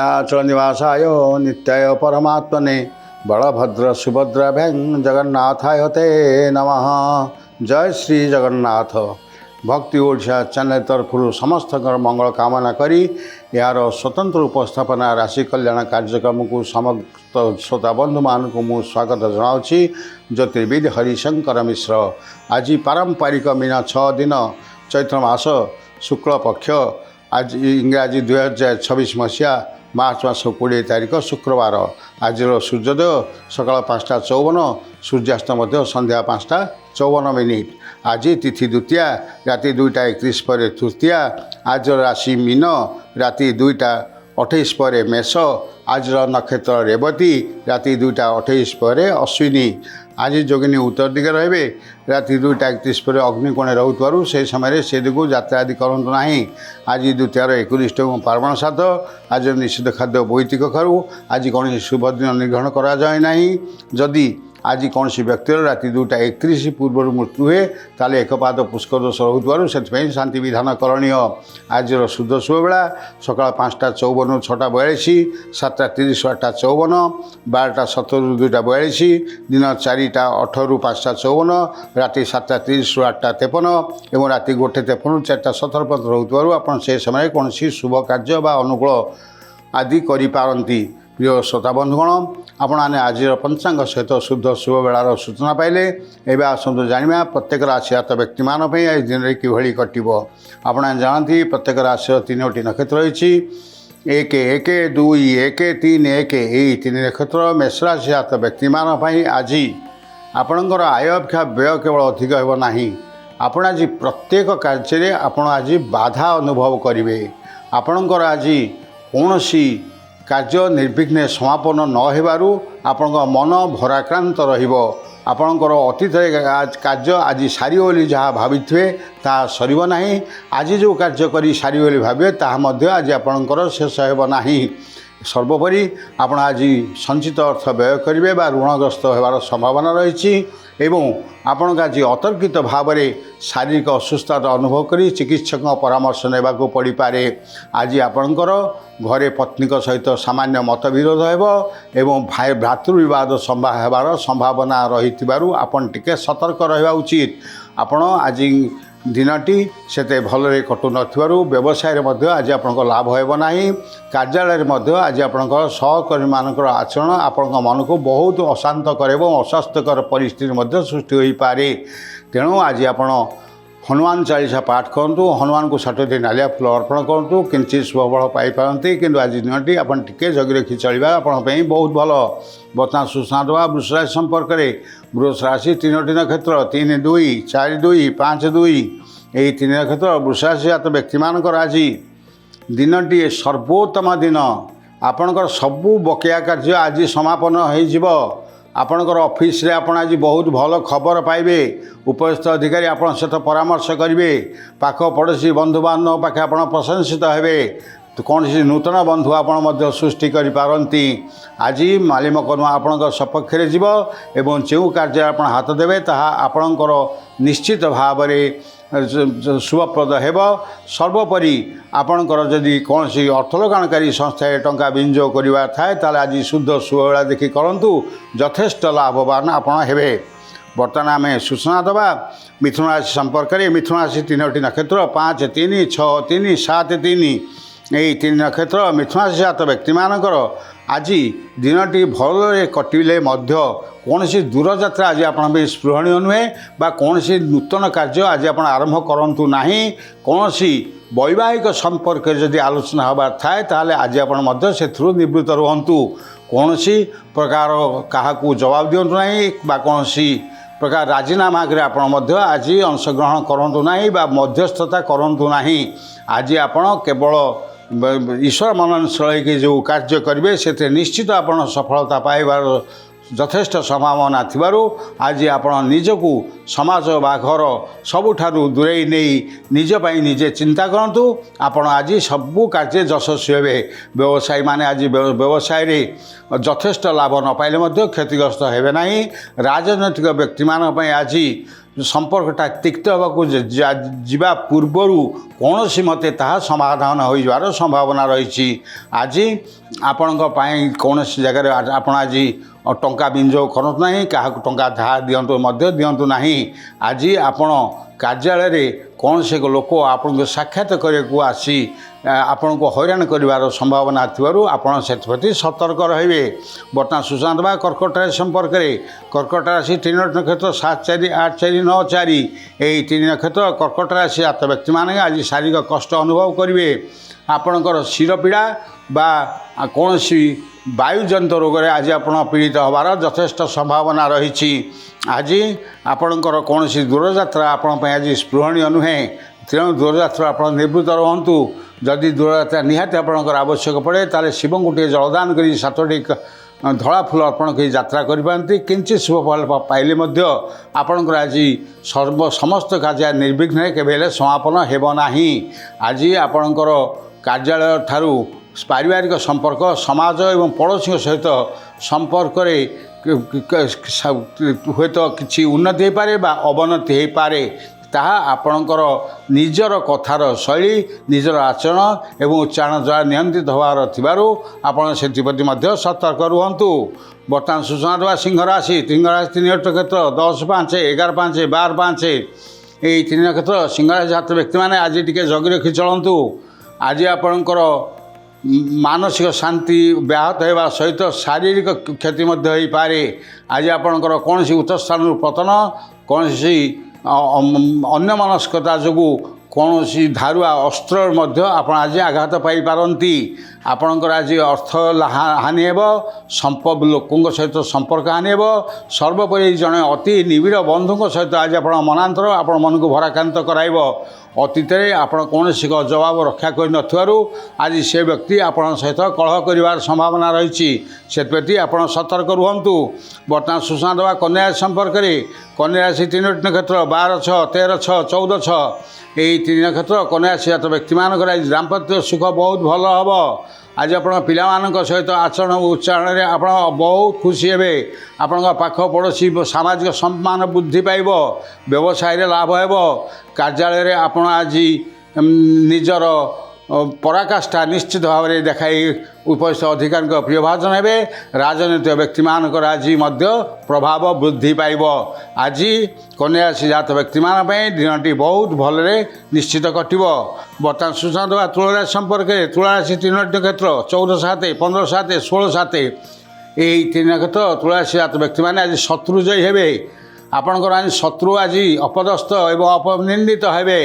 नीलाचल निवासाय नित्याय परमात्मने बलभद्र सुभद्राभ्यां जगन्नाथाय ते नमः। जय श्री जगन्नाथ। भक्ति ओडिशा चैनल तरफ समस्त मंगल कामना करी यार स्वतंत्र उपस्थापना राशि कल्याण कार्यक्रम को समस्त श्रोता बंधु मान को मु स्वागत जनाऊँगी। ज्योतिर्विद हरिशंकर मिश्र। आज पारंपरिक मीन 6 दिन चैत्र मास शुक्ल पक्ष आज इंग्राजी 2026 मसीहा मार्च मास 20 तारिख शुक्रवार। आज सूर्योदय सकाल 5:54 सूर्यास्त संध्या 5:54। आज तिथि द्वितीया राति 2:31 पर तृतीया। आज राशि मीन राति 2:28 पर मेष। आज नक्षत्र रेवती राति 2:28 पर अश्विनी। आज जोगिनी उत्तर दिगे रे राति 2:31 पर अग्निकोण रोथु से समय से दिगु यात्रा आदि करूँ ना। आज द्वितीय 21 पार्वण श्राद्ध। आज निषिद्ध खाद्य वैदिक खाऊ। आज कौन शुभ दिन निर्ग्रहण करा जाए नहीं। जदि आज कौन व्यक्तिर राति 2:31 पूर्व मृत्यु हुए ताले एक पाद पुष्कर दोष रोथु से शांति विधान करणीय। आज शुद्ध शुभ बेला सकाल 5:54 6:42, 7:30 8:54, 12:17 2:42, दिन 4:08 5:54, राति 7:30 8:53 और राति 1:53 4:17 पर्यंत रोथु आप से समय कौन शुभ कार्य बा अनुकूल आदि करिपारंती। प्रिय श्रोता बंधुगण आपने आज पंचांग सहित शुद्ध शुभ बेलार सूचना पाइले। एवं आसतु जाना प्रत्येक राशिजात व्यक्ति मान आज दिन में किभली कटो। आपने जानते प्रत्येक राशि 3टी नक्षत्र रही 1 1 2 1 3 1 यही 3 नक्षत्र मेष राशिजात व्यक्ति मान आज आपणकर आय अपेक्षा व्यय केवल अधिक होना। आपण आज प्रत्येक कार्य आपण आज बाधा अनुभव करेंगे। आपणकर आज कौन कार्य निर्विघ्न समापन न होबारु आपणक मन भराक्रांत रहिबो। आपणकर अतीत कार्य आज सारी बोली जहाँ भावी ता सरिब नाही। आज जो कार्य करी सारी बोली भावे ताहा मध्य आज आपणकर शेष हेब नाही। सर्वोपरि आपण आज संचित अर्थ व्यय करेंगे बा ऋणग्रस्त होबार संभावना रही एवं आपण आज अतर्कित भाव में शारीरिक असुस्थता अनुभव करी चिकित्सक परामर्श नेबा को पड़ी पारे। आज आपणकर घरे पत्नी सहित सामान्य मतविरोध एवं भाई भ्रातृविवाद होबार संभावना रही आपन टिके सतर्क रहा उचित। आपण आज दिनटी सेते भलरे कटु नथिबारु व्यवसाय रे आज आपनक लाभ होबो नाही। कार्यालय रे आज आपनक सहकर्मी मानकर आचरण आपनक मन को बहुत अशांत करेबो। अस्वास्थ्यकर परिस्थिति सृष्टि होई पारे। तेणु आज आपण हनुमान चालीसा पाठ करूँ। हनुमान को 7टी नालिया फूल अर्पण करूँ। किंचित शुभफल पाइपारती किंतु आज दिनटी आपन टिके जगी रखी चलवा आपण बहुत भल। बर्तमान सूचना देवा वृष राशि संपर्क में। वृष राशि 3टी नक्षत्र 3 2 4 2 5 2 यही 3 नक्षत्र वृष राशि जात व्यक्ति मानकर आज दिनटी सर्वोत्तम दिन। आपणकर सबू बकेया कार्य आज समापन हो। आपणकर ऑफिस रे आपण आज बहुत भल खबर पाइबे। उपस्थित अधिकारी आपण सहित परामर्श करेंगे। पाख पड़ोसी बंधु बांधव पाखे आपण प्रशंसित हेबे। तो कौन सी नूतन बंधु आपण सृष्टि करिपारंती। आज माली मकदमा आपण सपक्ष में जीव एवं जो कार्य आप हाथ देवे ताहा आपणकर निश्चित भाव में शुभप्रद हेब। सर्वोपरि आपणकर जदि कौन सी अर्थ लगाणकारी संस्था टंका विनियोग करवा थाए ताले आज शुद्ध शुभवेला देखि करंतु यथेष्ट लाभवान आपण हेबे। बर्तमान आम सूचना देवा मिथुन राशि संपर्क में। मिथुन राशि 3टी नक्षत्र 5 3 6 3 7 3 यही 3 नक्षत्र मिथुन राशि जात व्यक्ति मानकर आज दिनटी भल कटिले कौन सी दूर यात्रा आज आप स्पृहणीय नुहे बा कौन सी नूतन कार्य आज आप आरंभ करूँ ना। कौन सी वैवाहिक संपर्क जदि आलोचना होबार थाए ताले आज आप निवृत्त रुहतु। कौन सी प्रकार क्या जवाब दिंतु ना कौन सी प्रकार राजीनामा आप आज अंशग्रहण करूँ ना मध्यस्थता करूँ ना। आज आप केवल ईश्वर मननशील जो कार्य करेंगे से निश्चित आप सफलता पाइबार ଯଥେଷ୍ଟ ସମ୍ଭାବନା ଥିବାରୁ ଆଜି ଆପଣ ନିଜକୁ ସମାଜ ବା ଘର ସବୁଠାରୁ ଦୂରେଇ ନେଇ ନିଜ ପାଇଁ ନିଜେ ଚିନ୍ତା କରନ୍ତୁ। ଆପଣ ଆଜି ସବୁ କାର୍ଯ୍ୟରେ ଯଶସ୍ୱୀ ହେବେ। ବ୍ୟବସାୟୀମାନେ ଆଜି ବ୍ୟବସାୟରେ ଯଥେଷ୍ଟ ଲାଭ ନ ପାଇଲେ ମଧ୍ୟ କ୍ଷତିଗ୍ରସ୍ତ ହେବେ ନାହିଁ। ରାଜନୈତିକ ବ୍ୟକ୍ତିମାନଙ୍କ ପାଇଁ ଆଜି ସମ୍ପର୍କଟା ତିକ୍ତ ହେବାକୁ ଯିବା ପୂର୍ବରୁ କୌଣସି ମତେ ତାହା ସମାଧାନ ହୋଇଯିବାର ସମ୍ଭାବନା ରହିଛି। ଆଜି ଆପଣଙ୍କ ପାଇଁ କୌଣସି ଜାଗାରେ ଆପଣ ଆଜି ଟଙ୍କା ବିନିଯୋଗ କରନ୍ତୁ ନାହିଁ, କାହାକୁ ଟଙ୍କା ଧାର ଦିଅନ୍ତୁ ମଧ୍ୟ ଦିଅନ୍ତୁ ନାହିଁ। ଆଜି ଆପଣ କାର୍ଯ୍ୟାଳୟରେ କୌଣସି ଏକ ଲୋକ ଆପଣଙ୍କୁ ସାକ୍ଷାତ କରିବାକୁ ଆସି ଆପଣଙ୍କୁ ହଇରାଣ କରିବାର ସମ୍ଭାବନା ଥିବାରୁ ଆପଣ ସେଥିପ୍ରତି ସତର୍କ ରହିବେ। ବର୍ତ୍ତମାନ ସୂଚନା ଦେବା କର୍କଟ ରାଶି ସମ୍ପର୍କରେ। କର୍କଟ ରାଶି 3ଟି ନକ୍ଷତ୍ର 7, 4, 8, 4, 9, 4 ଏହି 3 ନକ୍ଷତ୍ର କର୍କଟ ରାଶି ଜାତ ବ୍ୟକ୍ତିମାନେ ଆଜି ଶାରୀରିକ କଷ୍ଟ ଅନୁଭବ କରିବେ। ଆପଣଙ୍କର ଶିରପୀଡ଼ା ବା କୌଣସି ବାୟୁଜନିତ ରୋଗରେ ଆଜି ଆପଣ ପୀଡ଼ିତ ହେବାର ଯଥେଷ୍ଟ ସମ୍ଭାବନା ରହିଛି। ଆଜି ଆପଣଙ୍କର କୌଣସି ଦୂରଯାତ୍ରା ଆପଣଙ୍କ ପାଇଁ ଆଜି ସ୍ପୃହଣୀୟ ନୁହେଁ। ତେଣୁ ଦୂରଯାତ୍ରା ଆପଣ ନିବୃତ୍ତ ରୁହନ୍ତୁ। ଯଦି ଦୂରଯାତ୍ରା ନିହାତି ଆପଣଙ୍କର ଆବଶ୍ୟକ ପଡ଼େ ତାହେଲେ ଶିବଙ୍କୁ ଟିକେ ଜଳଦାନ କରି 7ଟି ଧଳା ଫୁଲ ଅର୍ପଣ କରି ଯାତ୍ରା କରିପାରନ୍ତି। କିଞ୍ଚିତ୍ ଶୁଭ ଫଳ ପାଇଲେ ମଧ୍ୟ ଆପଣଙ୍କର ଆଜି ସମସ୍ତ କାର୍ଯ୍ୟ ନିର୍ବିଘ୍ନରେ କେବେ ହେଲେ ସମାପନ ହେବ ନାହିଁ। ଆଜି ଆପଣଙ୍କର କାର୍ଯ୍ୟାଳୟ ଠାରୁ ପାରିବାରିକ ସମ୍ପର୍କ, ସମାଜ ଏବଂ ପଡ଼ୋଶୀଙ୍କ ସହିତ ସମ୍ପର୍କରେ ହୁଏତ କିଛି ଉନ୍ନତି ହୋଇପାରେ ବା ଅବନତି ହୋଇପାରେ। ତାହା ଆପଣଙ୍କର ନିଜର କଥାର ଶୈଳୀ, ନିଜର ଆଚରଣ ଏବଂ ଉଚ୍ଚାରଣ ଦ୍ୱାରା ନିୟନ୍ତ୍ରିତ ହେବାର ଥିବାରୁ ଆପଣ ସେଥିପ୍ରତି ମଧ୍ୟ ସତର୍କ ରୁହନ୍ତୁ। ବର୍ତ୍ତମାନ ସୂଚନା ଦେବା ସିଂହ ରାଶି। ସିଂହ ରାଶି 3ଟି ନକ୍ଷତ୍ର 10, 5, 11, 5, 12, 5 ଏହି 3 ନକ୍ଷତ୍ର ସିଂହ ରାଶି ଜାତ ବ୍ୟକ୍ତିମାନେ ଆଜି ଟିକେ ଜଗି ରଖି ଚଳନ୍ତୁ। ଆଜି ଆପଣଙ୍କର ମାନସିକ ଶାନ୍ତି ବ୍ୟାହତ ହେବା ସହିତ ଶାରୀରିକ କ୍ଷତି ମଧ୍ୟ ହୋଇପାରେ। ଆଜି ଆପଣଙ୍କର କୌଣସି ଉଚ୍ଚ ସ୍ଥାନରୁ ପତନ, କୌଣସି ଅନ୍ୟମନସ୍କତା ଯୋଗୁଁ କୌଣସି ଧାରୁଆ ଅସ୍ତ୍ର ମଧ୍ୟ ଆପଣ ଆଜି ଆଘାତ ପାଇପାରନ୍ତି। ଆପଣଙ୍କର ଆଜି ଅର୍ଥ ହାନି ହେବ, ଲୋକଙ୍କ ସହିତ ସମ୍ପର୍କ ହାନି ହେବ। ସର୍ବୋପରି ଜଣେ ଅତି ନିବିଡ଼ ବନ୍ଧୁଙ୍କ ସହିତ ଆଜି ଆପଣ ମନାନ୍ତର ଆପଣ ମନକୁ ଭରାକ୍ରାନ୍ତ କରାଇବ। ଅତୀତରେ ଆପଣ କୌଣସି ଜବାବ ରକ୍ଷା କରିନଥିବାରୁ ଆଜି ସେ ବ୍ୟକ୍ତି ଆପଣଙ୍କ ସହିତ କଳହ କରିବାର ସମ୍ଭାବନା ରହିଛି। ସେଥିପ୍ରତି ଆପଣ ସତର୍କ ରୁହନ୍ତୁ। ବର୍ତ୍ତମାନ ସୂଚନା ଦେବା କନ୍ୟା ରାଶି ସମ୍ପର୍କରେ। କନ୍ୟା ରାଶି 3ଟି ନକ୍ଷତ୍ର 12, 6, 13, 6, 14, 6 ଏହି 3 ନକ୍ଷତ୍ର କନ୍ୟା ରାଶି ଜାତ ବ୍ୟକ୍ତିମାନଙ୍କର ଆଜି ଦାମ୍ପତ୍ୟ ସୁଖ ବହୁତ ଭଲ ହେବ। ଆଜି ଆପଣ ପିଲାମାନଙ୍କ ସହିତ ଆଚରଣ ଉଚ୍ଚାରଣରେ ଆପଣ ବହୁତ ଖୁସି ହେବେ। ଆପଣଙ୍କ ପାଖ ପଡ଼ୋଶୀ ସାମାଜିକ ସମ୍ମାନ ବୃଦ୍ଧି ପାଇବ। ବ୍ୟବସାୟରେ ଲାଭ ହେବ। କାର୍ଯ୍ୟାଳୟରେ ଆପଣ ଆଜି ନିଜର ପରାକାଷ୍ଠା ନିଶ୍ଚିତ ଭାବରେ ଦେଖାଇ ଉପସ୍ଥିତ ଅଧିକାରୀଙ୍କ ପ୍ରିୟଭାଜନ ହେବେ। ରାଜନୈତିକ ବ୍ୟକ୍ତିମାନଙ୍କର ଆଜି ମଧ୍ୟ ପ୍ରଭାବ ବୃଦ୍ଧି ପାଇବ। ଆଜି କନ୍ୟା ରାଶି ଜାତ ବ୍ୟକ୍ତିମାନଙ୍କ ପାଇଁ ଦିନଟି ବହୁତ ଭଲରେ ନିଶ୍ଚିତ କଟିବ। ବର୍ତ୍ତମାନ ସୂଚନା ଦେବା ତୁଳା ରାଶି ସମ୍ପର୍କରେ। ତୁଳା ରାଶି 3ଟି ନକ୍ଷତ୍ର 14, 7, 15, 7, 16, 7 ଏହି 3 ନକ୍ଷତ୍ର ତୁଳା ରାଶି ଜାତ ବ୍ୟକ୍ତିମାନେ ଆଜି ଶତ୍ରୁଜୟୀ ହେବେ। ଆପଣଙ୍କର ଆଜି ଶତ୍ରୁ ଆଜି ଅପଦସ୍ଥ ଏବଂ ଅପନିନ୍ଦିତ ହେବେ।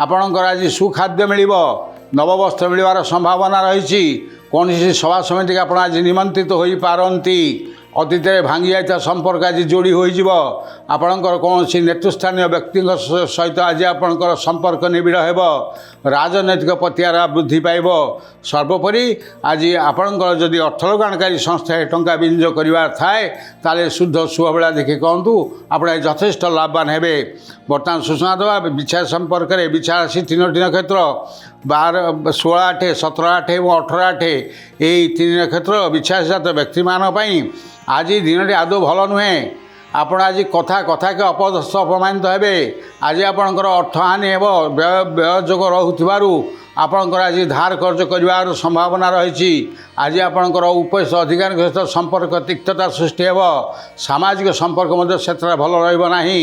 ଆପଣଙ୍କର ଆଜି ସୁଖାଦ୍ୟ ମିଳିବ, ନବବସ୍ତ୍ର ମିଳିବାର ସମ୍ଭାବନା ରହିଛି। କୌଣସି ସଭା ସମିତିକି ଆପଣ ଆଜି ନିମନ୍ତ୍ରିତ ହୋଇପାରନ୍ତି। ଅତୀତରେ ଭାଙ୍ଗି ଯାଇଥିବା ସମ୍ପର୍କ ଆଜି ଯୋଡ଼ି ହୋଇଯିବ। ଆପଣଙ୍କର କୌଣସି ନେତୃସ୍ଥାନୀୟ ବ୍ୟକ୍ତିଙ୍କ ସହିତ ଆଜି ଆପଣଙ୍କର ସମ୍ପର୍କ ନିବିଡ଼ ହେବ। ରାଜନୈତିକ ପ୍ରତିହାର ବୃଦ୍ଧି ପାଇବ। ସର୍ବୋପରି ଆଜି ଆପଣଙ୍କର ଯଦି ଅର୍ଥ ଲଗାଣକାରୀ ସଂସ୍ଥାରେ ଟଙ୍କା ବିନିଯୋଗ କରିବାର ଥାଏ ତାହେଲେ ଶୁଦ୍ଧ ଶୁଭବେଳା ଦେଖି କହନ୍ତୁ, ଆପଣ ଯଥେଷ୍ଟ ଲାଭବାନ ହେବେ। ବର୍ତ୍ତମାନ ସୂଚନା ଦେବା ବିଛା ସମ୍ପର୍କରେ। ବିଛା ରାଶି 3ଟି ନକ୍ଷତ୍ର 12, 16, 8, 17, 8 ଏବଂ 18, 8 ଏହି 3 ନକ୍ଷତ୍ର ବିଛା ଜାତ ବ୍ୟକ୍ତିମାନଙ୍କ ପାଇଁ ଆଜି ଦିନଟି ଆଦୌ ଭଲ ନୁହେଁ। ଆପଣ ଆଜି କଥାକେ ଅପଦସ୍ଥ ଅପମାନିତ ହେବେ। ଆଜି ଆପଣଙ୍କର ଅର୍ଥହାନି ହେବ। ବ୍ୟୟଯୋଗ ରହୁଥିବାରୁ ଆପଣଙ୍କର ଆଜି ଧାର କର୍ଜ କରିବାର ସମ୍ଭାବନା ରହିଛି। ଆଜି ଆପଣଙ୍କର ଉପସ୍ଥିତ ଅଧିକାରୀଙ୍କ ସହିତ ସମ୍ପର୍କ ତିକ୍ତତା ସୃଷ୍ଟି ହେବ। ସାମାଜିକ ସମ୍ପର୍କ ମଧ୍ୟ ସେଥିରେ ଭଲ ରହିବ ନାହିଁ।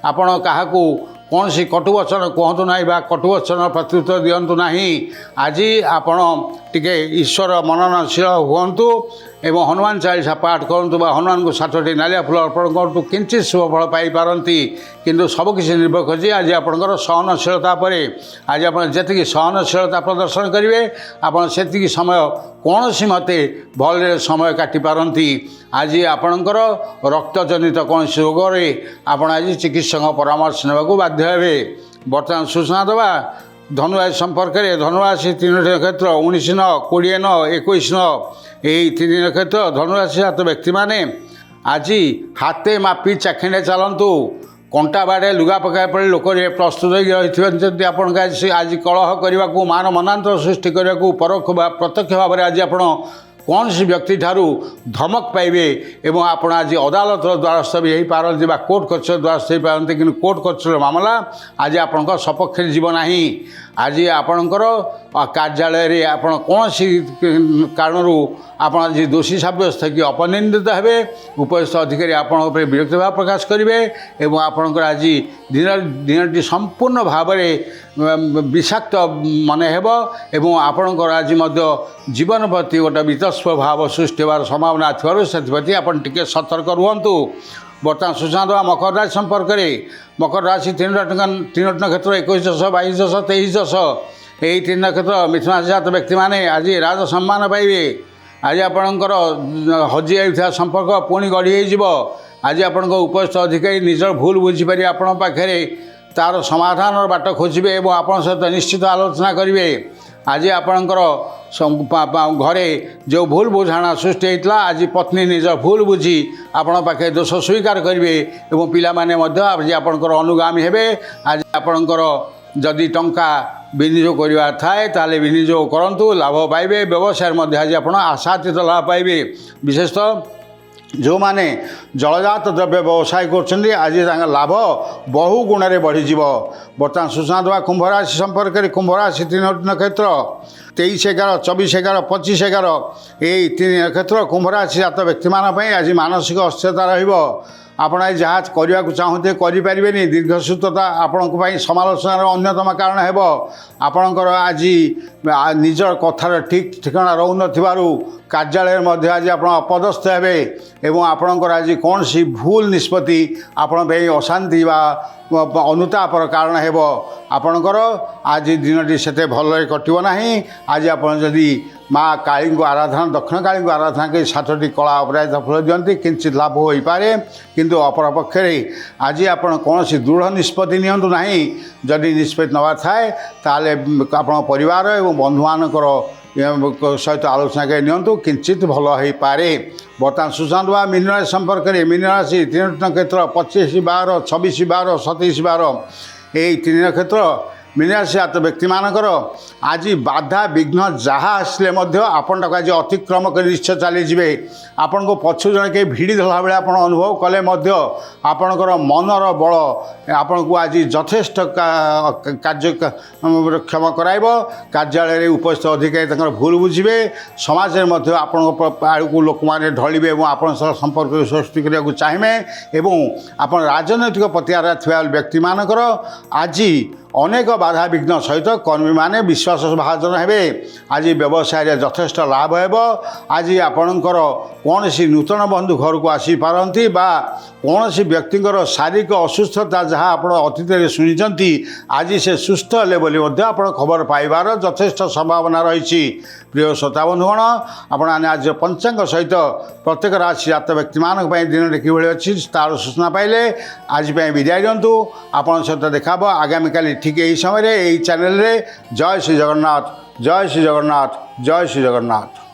ଆପଣ କାହାକୁ କୌଣସି କଟୁବଚନ କୁହନ୍ତୁ ନାହିଁ ବା କଟୁବଚନ ପ୍ରତ୍ୟୁତ୍ତର ଦିଅନ୍ତୁ ନାହିଁ। ଆଜି ଆପଣ ଟିକେ ଈଶ୍ୱର ମନନଶୀଳ ହୁଅନ୍ତୁ ଏବଂ ହନୁମାନ ଚାଳିଶା ପାଠ କରନ୍ତୁ ବା ହନୁମାନଙ୍କୁ 7ଟି ନାଲିଆ ଫୁଲ ଅର୍ପଣ କରନ୍ତୁ। କିଞ୍ଚିତ୍ ଶୁଭ ଫଳ ପାଇପାରନ୍ତି। କିନ୍ତୁ ସବୁକିଛି ନିର୍ଭର କରୁଛି ଆଜି ଆପଣଙ୍କର ସହନଶୀଳତା ଉପରେ। ଆଜି ଆପଣ ଯେତିକି ସହନଶୀଳତା ପ୍ରଦର୍ଶନ କରିବେ ଆପଣ ସେତିକି ସମୟ କୌଣସି ମତେ ଭଲରେ ସମୟ କାଟିପାରନ୍ତି। ଆଜି ଆପଣଙ୍କର ରକ୍ତଜନିତ କୌଣସି ରୋଗରେ ଆପଣ ଆଜି ଚିକିତ୍ସକଙ୍କ ପରାମର୍ଶ ନେବାକୁ ବାଧ୍ୟ ହେବେ। ବର୍ତ୍ତମାନ ସୂଚନା ଦେବା ଧନୁରାଶି ସମ୍ପର୍କରେ। ଧନୁରାଶି 3ଟି ନକ୍ଷତ୍ର 19, 9, 20, 9, 21, 9 ଏହି 3 ନକ୍ଷତ୍ର ଧନୁରାଶି ଜାତ ବ୍ୟକ୍ତିମାନେ आज हाथे मापी चाखिणे चलतु कंटा बाड़े लुगा पकाया पड़े लोक प्रस्तुत होती आपन आज कलह करने को मान मनांतर सृष्टि करने को परोक्ष प्रत्यक्ष भाव में आज आप कौन सी व्यक्ति ठारू धमक पाइबे एवं आपण आज अदालत द्वारस्थ भी हो पारती कोर्ट कचहरी द्वारस्थ हो पारती कि कोर्ट कचहरी मामला आज आपण सपक्ष जीव ना आज आपणकर कार्यालय आपण कौन सी कारण आप आज दोषी सब्यस्त कि अपनिंदित हे उपस्थित अधिकारी आपण विरक्त भाव प्रकाश करेंगे एवं आपणकर आज दिनटी संपूर्ण भाव में विषाक्त मन एवं आपणकर आज जीवन प्रति गोटे वितस्व भाव सृष्टि होवार संभावना थी आपन टिके सतर्क रुहतु। बर्तमान सूचना देवा मकर राशि संपर्क में मकर राशि तीन नक्षत्र 21 दश 22 दश 23 दश यही तीन नक्षत्र मिथुन राशि जात व्यक्ति मैंने आज राज सम्मान पाइबे। आज आपणकर हजि जाइथा संपर्क पुणी गढ़ी हो आज आपण उपस्थित अधिकारी निजर भूल बुझीपारे आपण पाखे तार समाधान बाट खोजे और आप सहित निश्चित आलोचना करेंगे। आज आपणकर घरे जो भूल बुझाणा सृष्टि होता आज पत्नी निज भूल बुझी आपण पाखे दोष स्वीकार करेंगे और पिला माने आज आपणकर अनुगामी हेबे। आज आपणकर जदि टंका विनियोग करवा थाए ताले विनियोग करंतु लाभ पाइबे। व्यवसाय मध्य आज आप आशातीत लाभ पाइबे। विशेषतः जो माने जलजात द्रव्य व्यवसाय कर आज लाभ बहु गुण में बढ़ीज। बर्तमान सूचना देवा कुंभ राशि संपर्क में कुंभ राशि तीन नक्षत्र 23/11 24/11 25/11 यही तीन नक्षत्र कुंभ राशि जात व्यक्ति आज मानसिक अस्थिरता रहिबो। आपण आज जहाँ करने को चाहते करें दीर्घसूत्रता आपण समालोचनार अन्यतम कारण है। आपणकर आज निजर कथार ठीक ठिकाना रोन कार्यालय मध्य आज आप अपदस्थ हे एवं आपणकर आज कौन सी भूल निष्पत्ति आपण अशांति वा अनुतापर कारण है। आपणकर आज दिनटी से भल कटो ना। आज आप जदि माँ काली को आराधना दक्षिण काली को आराधना कर 7टी कला अपराध फल दिखती किंचित लाभ हो पारे। किंतु अपरपक्ष आज आप कौन सी दृढ़ निष्पत्ति नियंतु ना। जदि निष्पत्ति नवा थाए ताले आप परिवार एवं बंधु मानकर सहित आलोचना कर नियंतु किंचित भल हो पारे। बर्तमान सूचना देवा मीन राशि संपर्क में मीन राशि तीन नक्षत्र 25/12 26/12 27/12 यही तीन नक्षत्र मीन राशि जात व्यक्ति मानकर आज बाधा विघ्न जहाँ आसले आपन आज अतिक्रम कर निश्चय चलीजे। आपण को पछु जन के भिड़ी धला बेले आप अनुभव कले आपणकर मनर बल आपण को आज यथेष्ट कार्यक्षम कराइब। कार्यालय उपस्थित अधिकारी भूल बुझे समाज में आपको लोक मैंने ढलिबे और आप संपर्क सृष्टि करने चाहिए एवं आप राजनैतिक पतियार थी व्यक्ति मानकर आज अनेक बाधा विघ्न सहित कर्मी माने विश्वास भाजन हे। आज व्यवसाय यथेष्ट लाभ हो। आज आपणकर कौन सी नूतन बंधु घर को आसी पारती बा कौन सी व्यक्तिंकर शारीरिक असुस्थता जहाँ आप अतीत शुणी आज से सुस्थ हेले बोली आप खबर पाइबार यथेष्ट संभावना रही। प्रिय श्रोता बंधुगण आपने आज पंचांग सहित प्रत्येक राशि जात व्यक्ति मानक दिन कि अच्छी तार सूचना पाइले आज विदाय दिंतु। आपण सहित देखा आगामी काली ठीक यही समय यही चैनल रे। जय श्री जगन्नाथ जय श्री जगन्नाथ जय श्री जगन्नाथ।